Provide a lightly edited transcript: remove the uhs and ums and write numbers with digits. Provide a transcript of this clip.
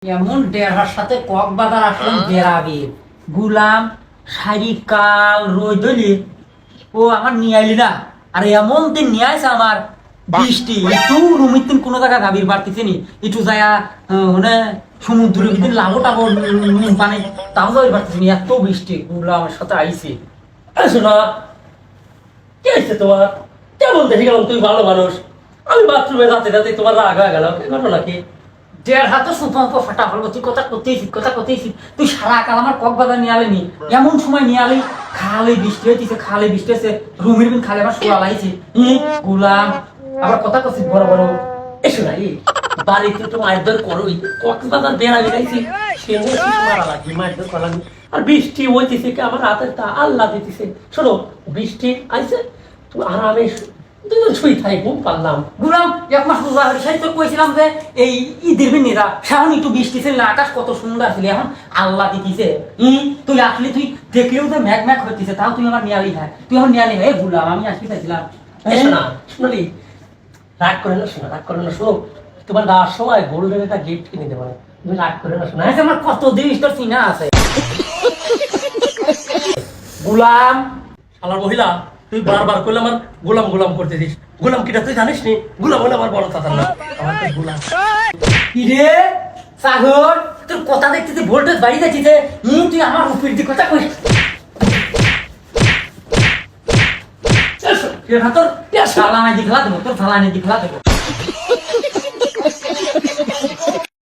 এমন ডেরার সাথে কক্সবাজার আসলাম বেড়াবে গুলাম শাড়ি কাল রোদলি ও আমার নিয়ে আইলি না। আর এমন দিন নিয়ে আসে আমার বৃষ্টি একটু রুমির দিন কোনো জায়গা গাভীর বাড়তেছে নি একটু যায় মানে সমুদ্রে দিন লাভো টাবো মানে তাও যাবে পারতেছে নি এত বৃষ্টি গুলা আমার সাথে আইসে। শোনা কি হয়েছে তোমার? কেমন দেখে গেলাম তুমি ভালো মানুষ, আমি বাথরুমে রাতে রাতে তোমার রাগ হয়ে গেল, কি ঘটনা কি? দেড় হাতে সুতো ফাটা হলো তুই কথা করতেইছি তুই সারা কাল আমার কক্সবাজার নিয়ে আলেনি এমন সময় নিয়ে আলি খালে বৃষ্টি হইতেছে খালে বৃষ্টি হচ্ছে রুমির বিন খালে আমার শোয়া লাইছে গুলাম আবার কথা করছিস বড় বড়। এসো না বাড়িতে তো মায়ের দর করোই, কক্সবাজার বেড়া বেড়াইছি সে মারা লাগবে, মায়ের দর করা লাগবে। আর বৃষ্টি হইতেছে কি আমার হাতের তা আল্লাহ দিতেছে। শোনো বৃষ্টি আইছে তুমি আরামে দুজন শুই থাই ঘুম পারলাম। গুলাম এক মাস রোজা হয়েছে সেই তো কইছিলাম যে এই ঈদের বিনেরা সামন একটু বৃষ্টি ছিল না আকাশ কত সুন্দর ছিল এখন আল্লাহ দিতেছে তুই আসলে তুই দেখলেও যে ম্যাক ম্যাক হইতেছে তাও তুই আমার নিয়ালি হয় তুই আমার নিয়ালি হয় গুলাম আমি আসতে চাইছিলাম। শোনা শোনালি রাগ করে না, শোনা রাগ করে না। শোনো তোমার যাওয়ার সময় গোল্ডেন একটা গিফট কিনে দেবো, তুমি রাগ করে না। শোনা আমার কত জিনিস তোর চিনা আছে গুলাম। শালার মহিলা তুই বারবার করলে আমার গোলাম গোলাম করতেছিস। গোলাম কিটা তুই জানিস নি? গোলাম হলে আমার বড় চাচার না, আমার তো গোলাম। কিরে সাগর তোর কথা দেখতেছি ভোল্টেজ বাড়ি যাচ্ছে তুই আমার উপর দিয়ে কথা কইস তোর সালানাই দি খেলা দেবো তোর সালানাই দি খেলা দেবো।